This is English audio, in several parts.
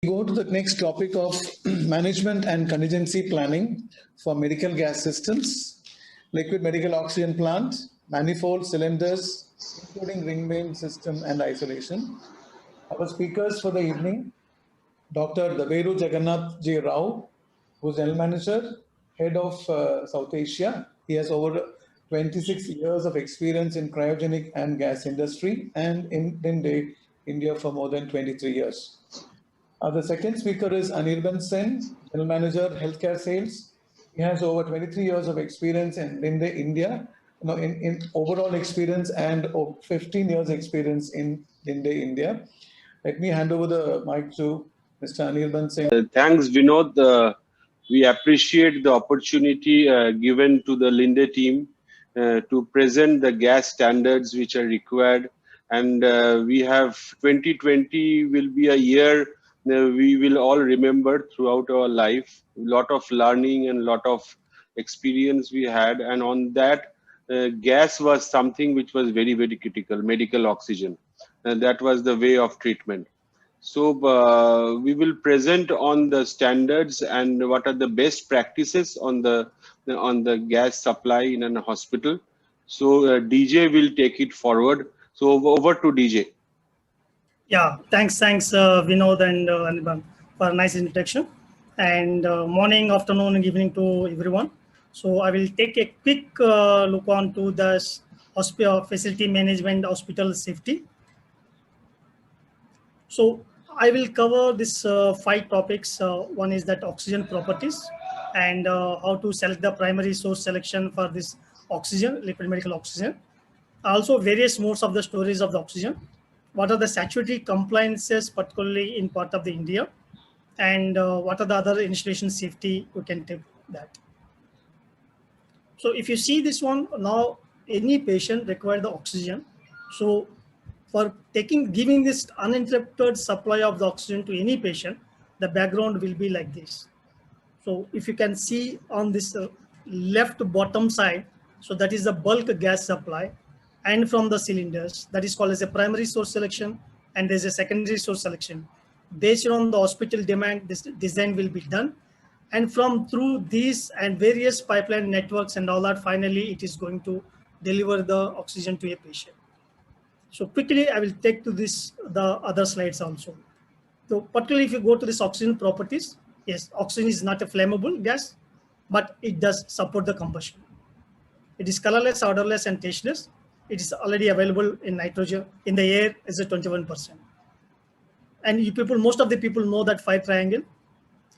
Go to the next topic of management and contingency planning for medical gas systems, liquid medical oxygen plant, manifold cylinders, including ring main system and isolation. Our speakers for the evening, Dr. Daveru Jagannath J. Rao, who's General Manager, Head of South Asia. He has over 26 years of experience in cryogenic and gas industry and in India for more than 23 years. The second speaker is Anirban Sen, General Manager, Healthcare Sales. He has over 23 years of experience in Linde, India, in overall experience and 15 years experience in Linde, India. Let me hand over the mic to Mr. Anirban Sen. Thanks, Vinod. We appreciate the opportunity given to the Linde team to present the gas standards which are required. And we have 2020 will be a year we will all remember throughout our life. A lot of learning and a lot of experience we had. And on that, gas was something which was very, very critical, medical oxygen. And that was the way of treatment. So we will present on the standards and what are the best practices on the gas supply in a hospital. So DJ will take it forward. So over to DJ. Yeah, thanks, Vinod and Anirban for a nice introduction. And morning, afternoon, and evening to everyone. So I will take a quick look on to the hospital facility management, hospital safety. So I will cover this 5 topics. One is that oxygen properties and how to select the primary source selection for this oxygen, liquid medical oxygen. Also various modes of the storage of the oxygen. What are the statutory compliances, particularly in part of the India, and what are the other installation safety, we can take that. So if you see this one, now any patient require the oxygen. So for giving this uninterrupted supply of the oxygen to any patient, the background will be like this. So if you can see on this left bottom side, so that is the bulk gas supply, and from the cylinders, that is called as a primary source selection, and there's a secondary source selection. Based on the hospital demand, this design will be done. And from through these and various pipeline networks and all that, finally it is going to deliver the oxygen to a patient. So quickly, I will take to the other slides also. So particularly if you go to this oxygen properties, yes, oxygen is not a flammable gas, but it does support the combustion. It is colorless, odorless, and tasteless. It is already available in nitrogen. In the air is a 21%. And most of the people know that fire triangle.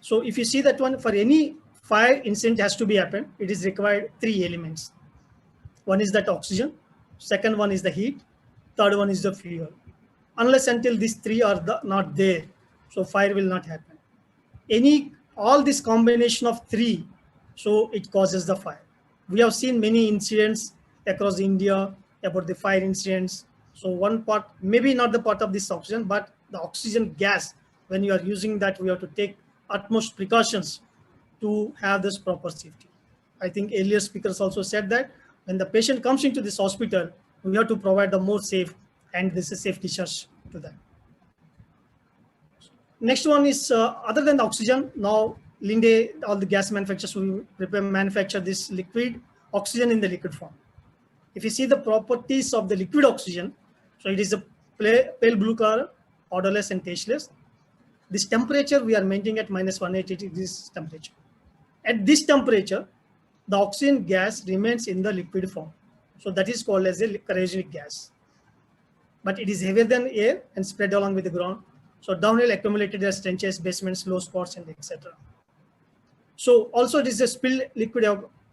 So if you see that one, for any fire incident has to be happened, it is required 3 elements. One is that oxygen, second one is the heat, third one is the fuel. Unless until these 3 are not there, so fire will not happen. All this combination of 3, so it causes the fire. We have seen many incidents across India about the fire incidents. So one part, maybe not the part of this oxygen, but the oxygen gas, when you are using that, we have to take utmost precautions to have this proper safety. I think earlier speakers also said that when the patient comes into this hospital, we have to provide the more safe, and this is safe discharge to them. Next one is other than the oxygen, now Linde, all the gas manufacturers will manufacture this liquid oxygen in the liquid form. If you see the properties of the liquid oxygen, so it is a pale blue color, odorless and tasteless. This temperature we are maintaining at -180 degrees temperature. At this temperature, the oxygen gas remains in the liquid form. So that is called as a cryogenic gas. But it is heavier than air and spread along with the ground. So downhill accumulated as trenches, basements, low spots, and etc. So also it is a spilled liquid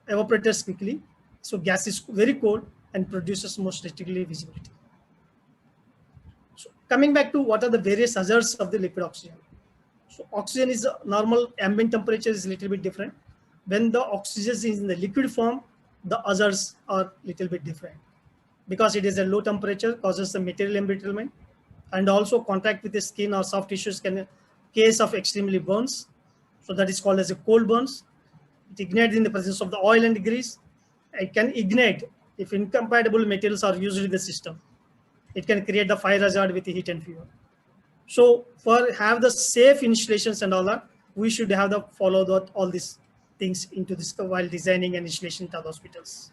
evaporates quickly. So gas is very cold and produces most restricted visibility. So coming back to what are the various hazards of the liquid oxygen. So oxygen is normal ambient temperature is a little bit different. When the oxygen is in the liquid form, the hazards are a little bit different. Because it is a low temperature, causes the material embrittlement, and also contact with the skin or soft tissues can case of extremely burns. So that is called as a cold burns. It ignites in the presence of the oil and grease. It can ignite if incompatible materials are used in the system. It can create the fire hazard with the heat and fuel. So for have the safe installations and all that, we should have the follow all these things into this while designing and installation to the hospitals.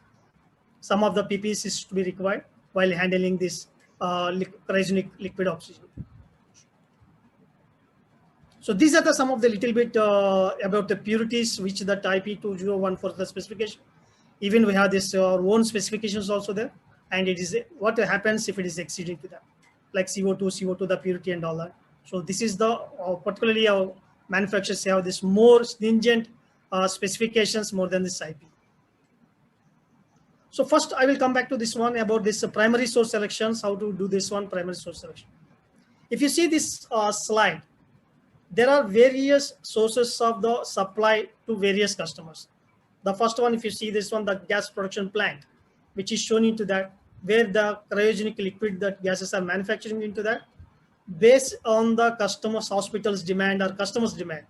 Some of the PPEs is to be required while handling this cryogenic liquid oxygen. So these are some of the little bit about the purities which the IP 201 for the specification. Even we have this own specifications also there, and it is what happens if it is exceeding to that, like CO2, the purity and all that. So this is the particularly our manufacturers have this more stringent specifications more than this IP. So first I will come back to this one about this primary source selections, how to do this one primary source selection. If you see this slide, there are various sources of the supply to various customers. The first one, if you see this one, the gas production plant, which is shown into that, where the cryogenic liquid that gases are manufacturing into that, based on the customer's hospital's demand or customer's demand.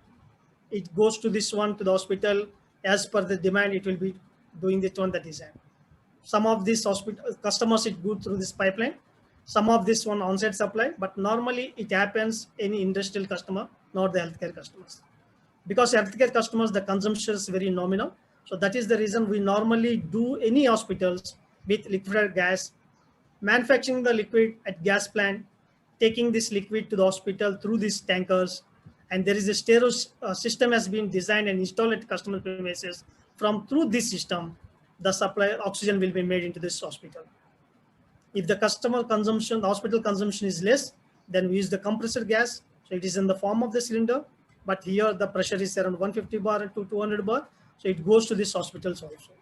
It goes to this one to the hospital as per the demand. It will be doing this one the design. Some of these hospital customers it go through this pipeline. Some of this one on-site supply, but normally it happens any industrial customer, not the healthcare customers. Because healthcare customers, the consumption is very nominal. So that is the reason we normally do any hospitals with liquefied gas, manufacturing the liquid at gas plant, taking this liquid to the hospital through these tankers. And there is a stereo system has been designed and installed at customer premises. From through this system, the supply oxygen will be made into this hospital. If the customer consumption, the hospital consumption is less, then we use the compressor gas. So it is in the form of the cylinder, but here the pressure is around 150 bar to 200 bar. So it goes to these hospitals also.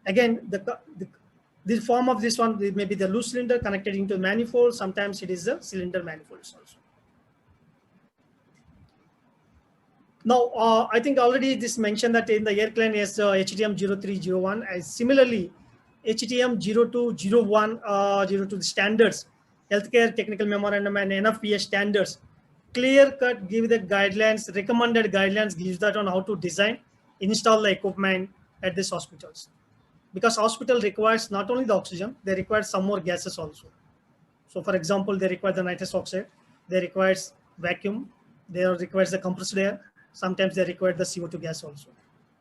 Again, the form of this one may be the loose cylinder connected into manifold. Sometimes it is a cylinder manifolds also. Now, I think already this mentioned that in the airplane is HTM 0301, and similarly, HTM 0201, 02 standards, healthcare technical memorandum and NFPA standards, clear cut give the guidelines, recommended guidelines gives that on how to design, install the equipment at these hospitals. Because hospital requires not only the oxygen, they require some more gases also. So for example, they require the nitrous oxide, they require vacuum, they require the compressed air, sometimes they require the CO2 gas also.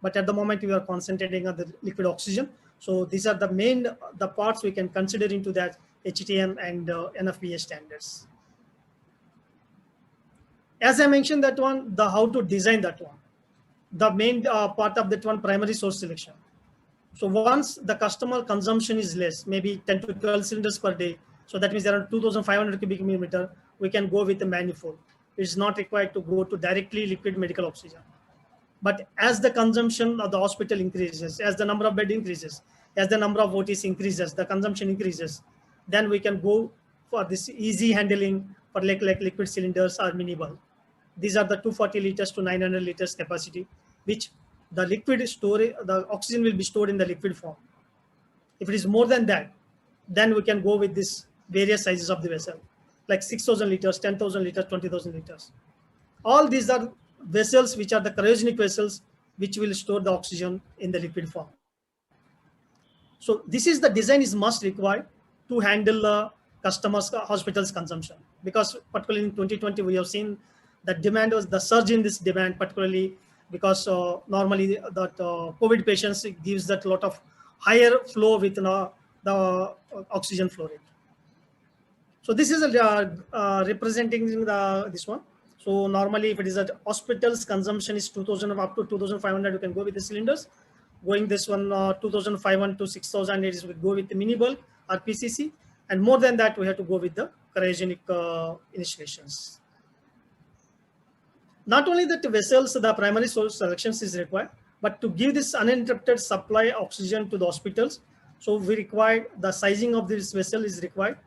But at the moment we are concentrating on the liquid oxygen. So these are the main, the parts we can consider into that HTM and NFPA standards. As I mentioned that one, the how to design that one, the main part of that one, primary source selection. So once the customer consumption is less, maybe 10 to 12 cylinders per day, so that means around 2,500 cubic millimeter, we can go with the manifold. It's not required to go to directly liquid medical oxygen. But as the consumption of the hospital increases, as the number of bed increases, as the number of OTs increases, the consumption increases, then we can go for this easy handling for like liquid cylinders or mini bulk. These are the 240 liters to 900 liters capacity, which the liquid storage, the oxygen will be stored in the liquid form. If it is more than that, then we can go with this various sizes of the vessel, like 6,000 liters, 10,000 liters, 20,000 liters. All these are vessels which are the cryogenic vessels which will store the oxygen in the liquid form. So this is the design is must required to handle the customers hospitals consumption, because particularly in 2020 we have seen that demand was the surge in this demand, particularly because normally that COVID patients gives that lot of higher flow with the oxygen flow rate. So this is representing this one. So normally if it is a hospital's consumption is 2,000 up to 2,500, you can go with the cylinders. Going this one 2,500 to 6,000, it is we go with the mini bulk or PCC, and more than that we have to go with the cryogenic installations. Not only that vessels, the primary source selections is required, but to give this uninterrupted supply oxygen to the hospitals, so we require the sizing of this vessel is required.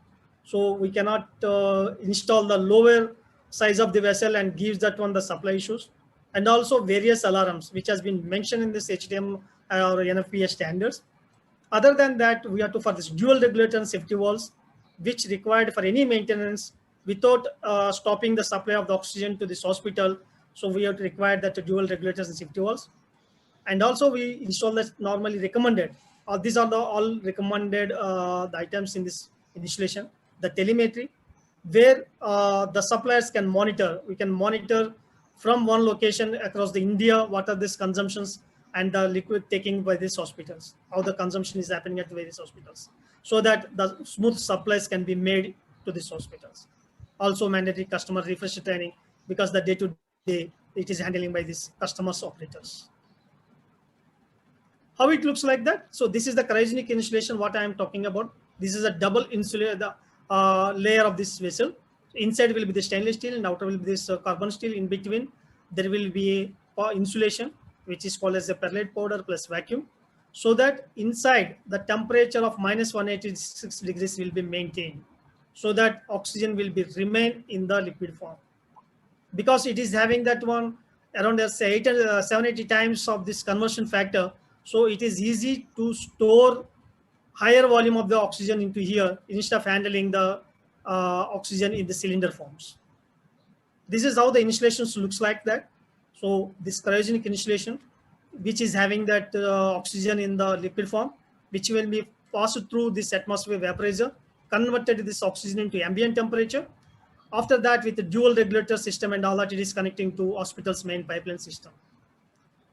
So we cannot install the lower size of the vessel and gives that one the supply issues. And also various alarms, which has been mentioned in this HTM or NFPA standards. Other than that, we have to for this dual regulator and safety valves, which required for any maintenance without stopping the supply of the oxygen to this hospital. So we have to require that dual regulators and safety valves. And also we install that normally recommended. These are the all recommended the items in this installation. The telemetry, where the suppliers can monitor. We can monitor from one location across the India what are these consumptions and the liquid taking by these hospitals, how the consumption is happening at various hospitals, so that the smooth supplies can be made to these hospitals. Also mandatory customer refresh training, because the day-to-day it is handling by these customers operators. How it looks like that? So this is the cryogenic insulation what I am talking about. This is a double insulator layer of this vessel. Inside will be the stainless steel and outer will be this carbon steel. In between there will be a insulation which is called as a perlite powder plus vacuum, so that inside the temperature of -186 degrees will be maintained, so that oxygen will be remain in the liquid form, because it is having that one around 780 times of this conversion factor. So it is easy to store higher volume of the oxygen into here instead of handling the oxygen in the cylinder forms. This is how the insulation looks like that. So this cryogenic insulation, which is having that oxygen in the liquid form, which will be passed through this atmosphere vaporizer, converted this oxygen into ambient temperature. After that, with the dual regulator system and all that, it is connecting to hospital's main pipeline system.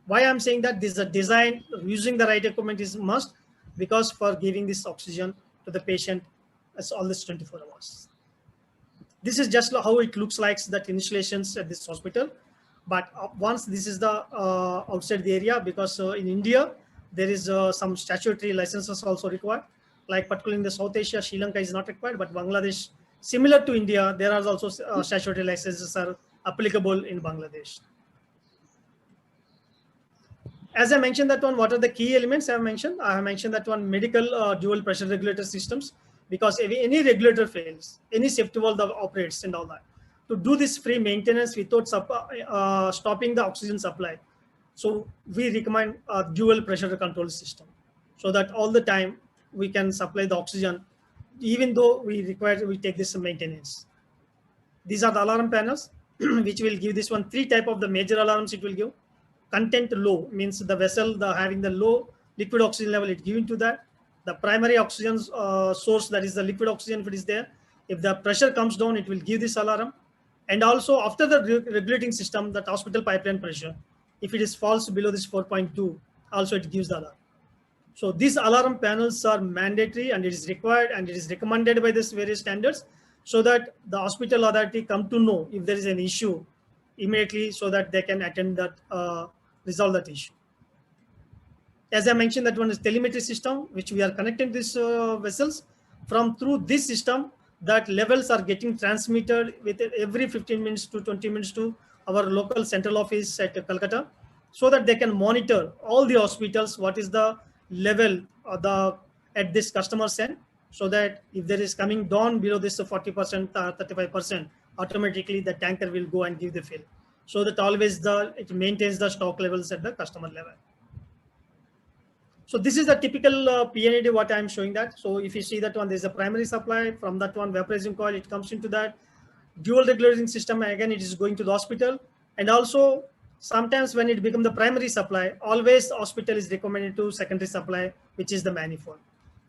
Why I'm saying that this is a design, using the right equipment is must, because for giving this oxygen to the patient, it's always 24 hours. This is just how it looks like, that installations at this hospital. But once this is the outside the area, because in India, there is some statutory licenses also required, like particularly in the South Asia, Sri Lanka is not required, but Bangladesh, similar to India, there are also statutory licenses are applicable in Bangladesh. As I mentioned that one, what are the key elements I have mentioned? I have mentioned that one, medical dual pressure regulator systems, because if any regulator fails, any safety valve that operates and all that, to do this free maintenance without stopping the oxygen supply. So we recommend a dual pressure control system, so that all the time we can supply the oxygen, even though we take this maintenance. These are the alarm panels, which will give this one 3 type of the major alarms it will give. Content low means the vessel having the low liquid oxygen level, it given to that. The primary oxygen source, that is the liquid oxygen, if it is there, if the pressure comes down, it will give this alarm. And also after the regulating system, that hospital pipeline pressure, if it is falls below this 4.2, also it gives the alarm. So these alarm panels are mandatory and it is required and it is recommended by this various standards, so that the hospital authority come to know if there is an issue immediately, so that they can attend that, resolve that issue. As I mentioned, that one is telemetry system, which we are connecting these vessels from. Through this system, that levels are getting transmitted with every 15 minutes to 20 minutes to our local central office at Calcutta, so that they can monitor all the hospitals, what is the level of at this customer's end, so that if there is coming down below this 40% or 35%, automatically the tanker will go and give the fill, so that always it maintains the stock levels at the customer level. So this is the typical PNAD what I'm showing that. So if you see that one, there's a primary supply. From that one, vaporizing coil, it comes into that dual regulating system. Again, it is going to the hospital. And also sometimes when it becomes the primary supply, always the hospital is recommended to secondary supply, which is the manifold.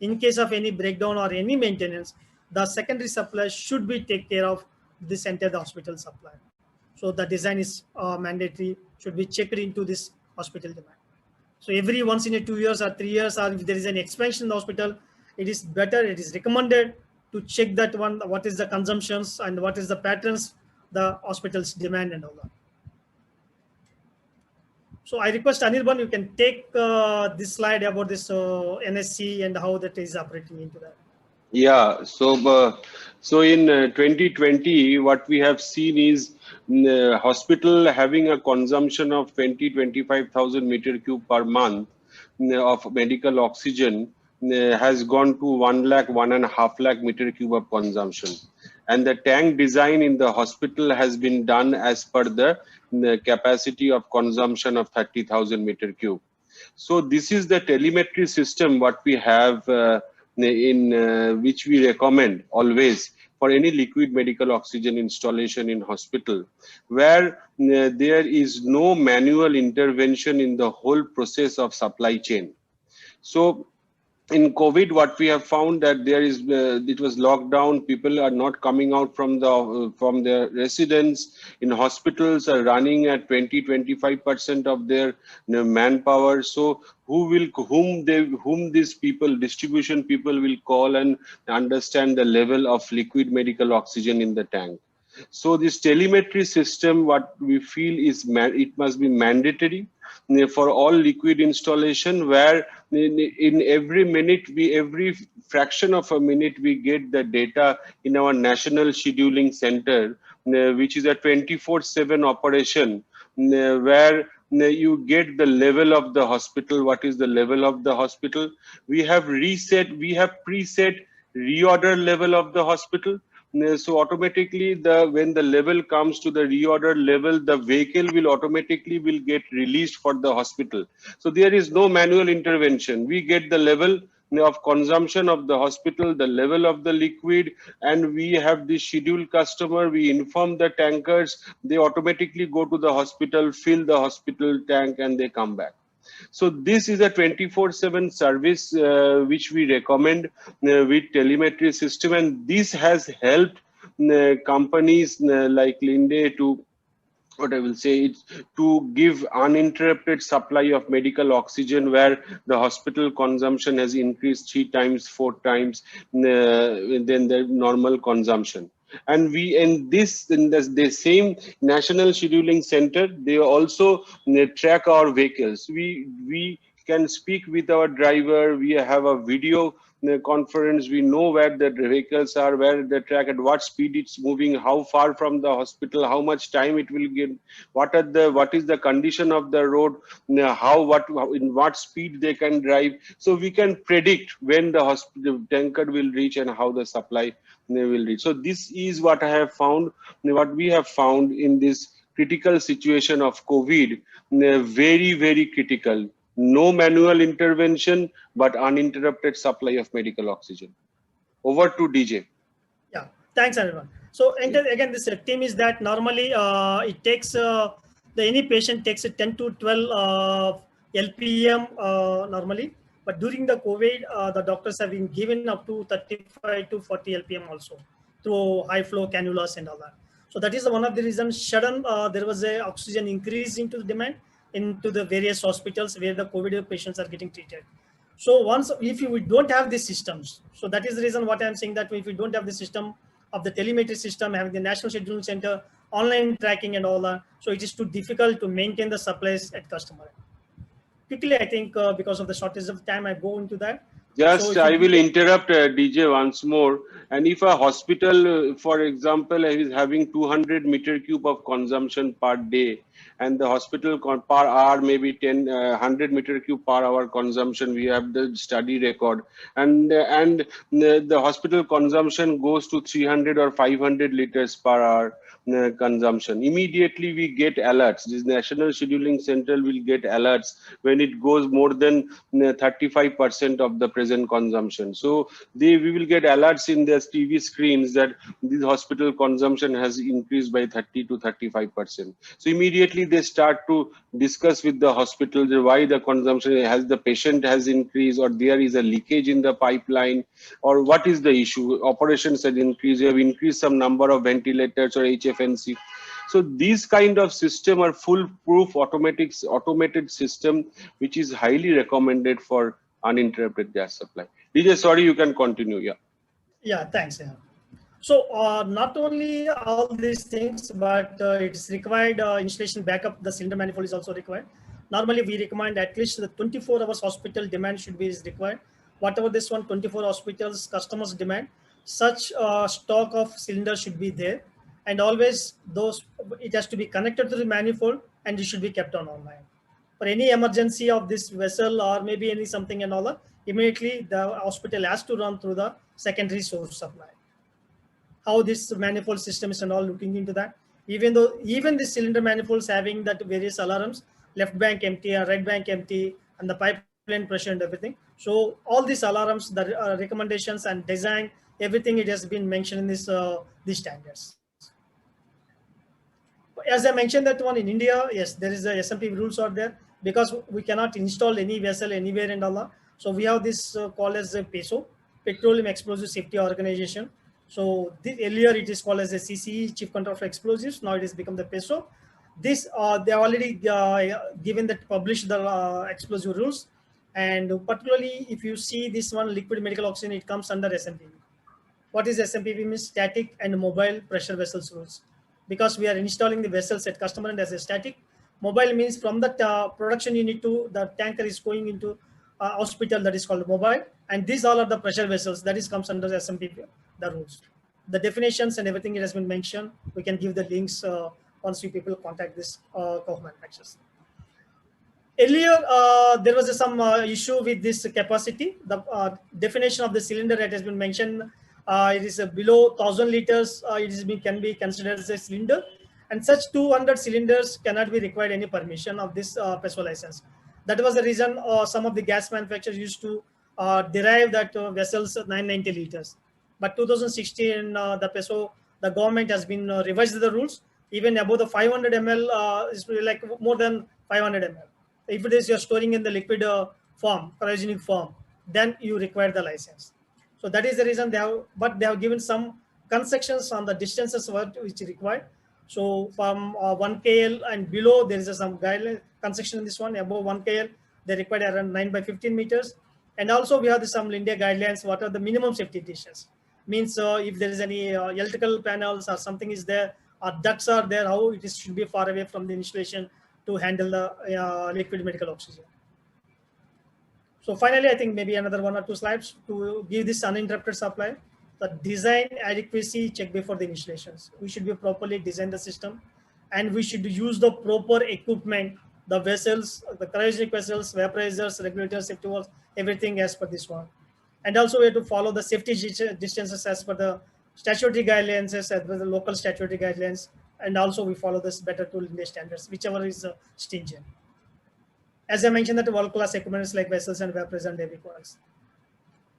In case of any breakdown or any maintenance, the secondary supply should be take care of this entire hospital supply. So the design is mandatory, should be checked into this hospital demand. So every once in a 2 years or 3 years, or if there is an expansion in the hospital, it is better, it is recommended to check that one, what is the consumptions and what is the patterns, the hospital's demand and all that. So I request Anirban, you can take this slide about this NSC and how that is operating into that. Yeah, so in 2020, what we have seen is hospital having a consumption of 25,000 meter cube per month of medical oxygen has gone to 1.5 lakh meter cube of consumption. And the tank design in the hospital has been done as per the capacity of consumption of 30,000 meter cube. So this is the telemetry system what we have in which we recommend always for any liquid medical oxygen installation in hospital, where there is no manual intervention in the whole process of supply chain. So in COVID, what we have found that there is it was lockdown. People are not coming out from their residence. In hospitals are running at 20-25% of their manpower. So whom these people, distribution people, will call and understand the level of liquid medical oxygen in the tank. So this telemetry system, what we feel is it must be mandatory for all liquid installation, where in every minute, every fraction of a minute, we get the data in our national scheduling center, which is a 24/7 operation, where you get the level of the hospital. What is the level of the hospital? We have preset reorder level of the hospital. So automatically, when the level comes to the reorder level, the vehicle will automatically get released for the hospital. So there is no manual intervention. We get the level of consumption of the hospital, the level of the liquid, and we have the scheduled customer. We inform the tankers. They automatically go to the hospital, fill the hospital tank, and they come back. So this is a 24/7 service which we recommend with telemetry system, and this has helped companies like Linde to, what I will say, it's to give uninterrupted supply of medical oxygen, where the hospital consumption has increased 3 times, 4 times than the normal consumption. And we in the same national scheduling center, they also track our vehicles. We can speak with our driver. We have a video conference. We know where the vehicles are, where the track, at what speed it's moving, how far from the hospital, how much time it will give, what is the condition of the road, in what speed they can drive. So we can predict when the hospital tanker will reach and how the supply will reach. So this is what I have found, what we have found in this critical situation of COVID, very, very critical. No manual intervention, but uninterrupted supply of medical oxygen. Over to DJ. Yeah, thanks everyone. So again, this team is that normally it takes any patient takes 10 to 12 LPM normally, but during the COVID, the doctors have been given up to 35 to 40 LPM also through high flow cannulas and all that. So that is one of the reasons. Sudden there was a oxygen increase into the demand into the various hospitals where the COVID patients are getting treated. So once, if we don't have these systems, so that is the reason what I'm saying, that if we don't have the system of the telemetry system, having the national scheduling center, online tracking and all that, so it is too difficult to maintain the supplies at customer. Quickly, I think because of the shortage of time, I go into that. Just, so I will interrupt DJ once more. And if a hospital, for example, is having 200 meter cube of consumption per day, and the hospital per hour maybe 100 meter cube per hour consumption, we have the study record, and the hospital consumption goes to 300 or 500 liters per hour consumption. Immediately we get alerts. This national scheduling center will get alerts when it goes more than 35% of the present consumption. So we will get alerts in their TV screens that this hospital consumption has increased by 30 to 35%. So immediately they start to discuss with the hospital why the consumption has, the patient has increased, or there is a leakage in the pipeline, or what is the issue. Operations has increased, you have increased some number of ventilators or HFNC. So these kind of system are foolproof automated system, which is highly recommended for uninterrupted gas supply. DJ, sorry, you can continue. Yeah. Yeah, thanks. Yeah. So not only all these things, but it's required installation backup. The cylinder manifold is also required. Normally, we recommend at least the 24 hours hospital demand should be required. Whatever this 24 hospitals customers demand, such stock of cylinders should be there. And always it has to be connected to the manifold, and it should be kept on online. For any emergency of this vessel or maybe any something and all that, immediately the hospital has to run through the secondary source supply. How this manifold system is and all looking into that. Even the cylinder manifolds having that various alarms, left bank empty or right bank empty, and the pipeline pressure and everything. So all these alarms, the recommendations and design, everything, it has been mentioned in these standards. As I mentioned that one in India, yes, there is a SMP rules are there, because we cannot install any vessel anywhere and all that. So we have this called as a PESO, Petroleum Explosive Safety Organization. So earlier it is called as a CCE, Chief Control for Explosives. Now it has become the PESO. This they already given that published the explosive rules, and particularly if you see this one, liquid medical oxygen, it comes under SMPV. What is SMPV means? Static and mobile pressure vessels rules. Because we are installing the vessels at customer end as a static. Mobile means from the production unit to the tanker is going into hospital, that is called mobile. And these all are the pressure vessels that is comes under SMPV, the rules. The definitions and everything it has been mentioned. We can give the links once you people contact this manufacturers. Earlier, there was some issue with this capacity. The definition of the cylinder that has been mentioned, it is below 1,000 liters. Can be considered as a cylinder, and such 200 cylinders cannot be required any permission of this PESO license. That was the reason some of the gas manufacturers used to derive that vessels 990 liters. But 2016, the PESO, the government has been revised the rules. Even above the 500 ml is like more than 500 ml. If it is you're storing in the liquid form, cryogenic form, then you require the license. So that is the reason they have given some concessions on the distances which is required. So from 1 KL and below, there is some guideline concession in this one. Above 1 KL, they require around 9 by 15 meters. And also we have some India guidelines. What are the minimum safety distances? Means if there is any electrical panels or something is there, or ducts are there, how it is should be far away from the installation to handle the liquid medical oxygen. So finally, I think maybe another 1 or 2 slides to give this uninterrupted supply. The design adequacy check before the installations. We should be properly design the system, and we should use the proper equipment, the vessels, the cryogenic vessels, vaporizers, regulators, safety valves, everything as per this one. And also we have to follow the safety distances as per the statutory guidelines, as per the local statutory guidelines. And also we follow this better tool India standards, whichever is stringent. As I mentioned, that world-class equipment like vessels and vaporizers and debris products.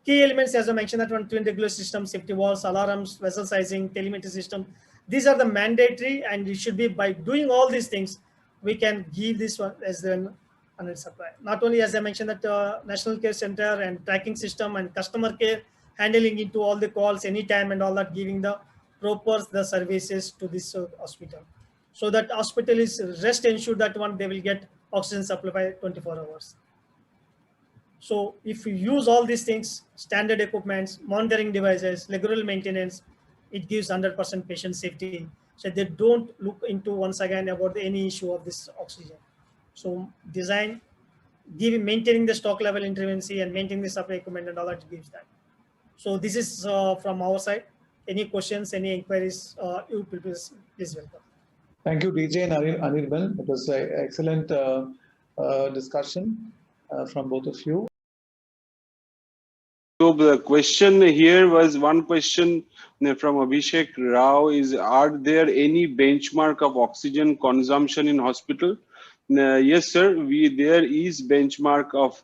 Key elements, as I mentioned, that one twin regular system, safety valves, alarms, vessel sizing, telemetry system. These are the mandatory, and it should be by doing all these things, we can give this one as an unit supply. Not only, as I mentioned, that National Care Center and tracking system and customer care, handling into all the calls anytime and all that, giving the proper the services to this hospital, so that hospital is rest ensured that one they will get oxygen supply by 24 hours. So if you use all these things, standard equipments, monitoring devices, regular maintenance, it gives 100% patient safety. So they don't look into once again about any issue of this oxygen. So design, maintaining the stock level intervention and maintaining the supply equipment and all that gives that. So this is from our side. Any questions, any inquiries, you please welcome. Thank you, DJ and Anirban. It was an excellent discussion from both of you. So the question here was one question from Abhishek Rao is, are there any benchmark of oxygen consumption in hospital? Yes, sir. There is benchmark of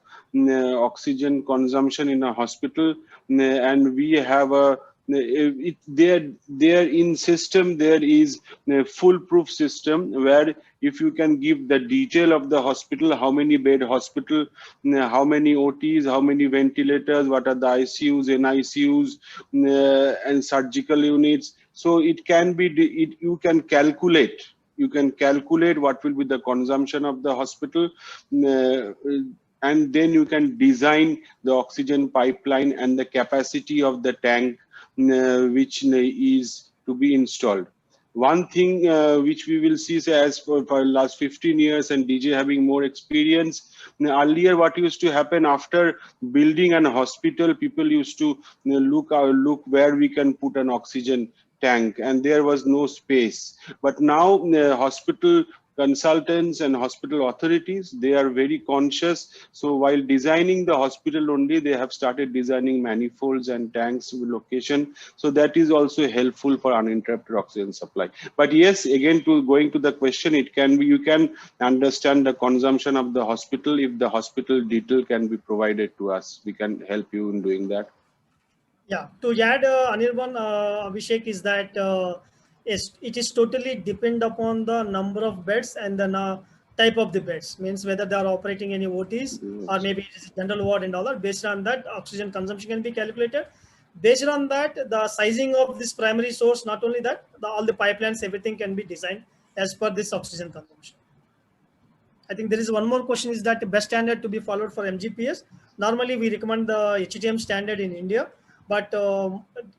oxygen consumption in a hospital, and we have a there in system there is a foolproof system where if you can give the detail of the hospital, how many bed hospital, how many OTs, how many ventilators, what are the ICUs, NICUs, and surgical units. So it can be, you can calculate what will be the consumption of the hospital, and then you can design the oxygen pipeline and the capacity of the tank which is to be installed. One thing which we will see, say, as for last 15 years and DJ having more experience, earlier what used to happen after building an hospital, people used to look where we can put an oxygen tank, and there was no space. But now hospital consultants and hospital authorities, they are very conscious. So while designing the hospital only, they have started designing manifolds and tanks with location. So that is also helpful for uninterrupted oxygen supply. But yes, again, going to the question, it can be, you can understand the consumption of the hospital. If the hospital detail can be provided to us, we can help you in doing that. Yeah, to add Anirban, Abhishek, is that it is totally depend upon the number of beds and the type of the beds, means whether they are operating any OTs or maybe it is general ward and all that. Based on that, oxygen consumption can be calculated. Based on that, the sizing of this primary source, not only that, all the pipelines, everything can be designed as per this oxygen consumption. I think there is one more question, is that the best standard to be followed for MGPS? Normally, we recommend the HTM standard in India, but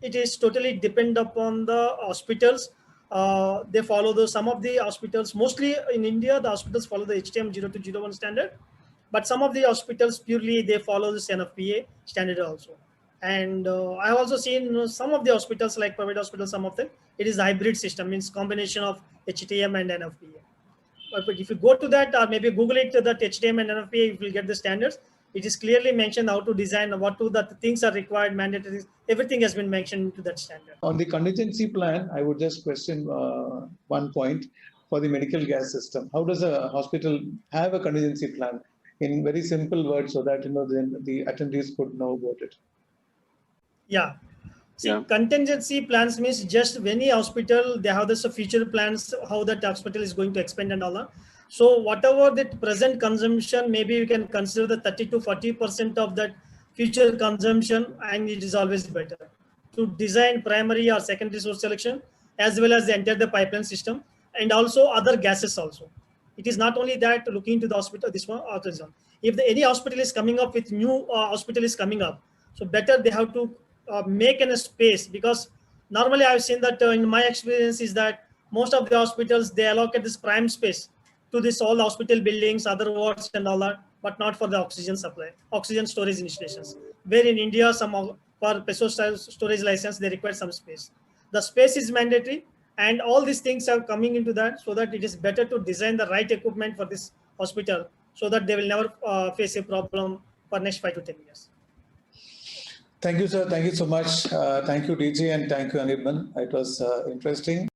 it is totally depend upon the hospitals. They follow some of the hospitals, mostly in India, the hospitals follow the HTM 0201 standard, but some of the hospitals purely they follow the NFPA standard also. And I have also seen some of the hospitals, like private hospitals, some of them, it is hybrid system, means combination of HTM and NFPA. But if you go to that, or maybe Google it, that HTM and NFPA, you will get the standards. It is clearly mentioned how to design, what to the things are required, mandatory. Everything has been mentioned to that standard. On the contingency plan, I would just question one point for the medical gas system. How does a hospital have a contingency plan in very simple words so that the attendees could know about it? Yeah. See, contingency plans means just any hospital, they have this future plans, how that hospital is going to expand and all that. So whatever the present consumption, maybe you can consider the 30 to 40% of that future consumption, and it is always better to design primary or secondary source selection, as well as enter the pipeline system, and also other gases also. It is not only that looking to the hospital, this one, if any hospital is coming up with new hospital is coming up, so better they have to make in a space, because normally I've seen that in my experience is that most of the hospitals, they allocate this prime space to this all hospital buildings, other wards and all that, but not for the oxygen supply, oxygen storage installations. Where in India, for peso storage license, they require some space. The space is mandatory, and all these things are coming into that, so that it is better to design the right equipment for this hospital, so that they will never face a problem for next 5 to 10 years. Thank you, sir. Thank you so much. Thank you, DG, and thank you, Anirban. It was interesting.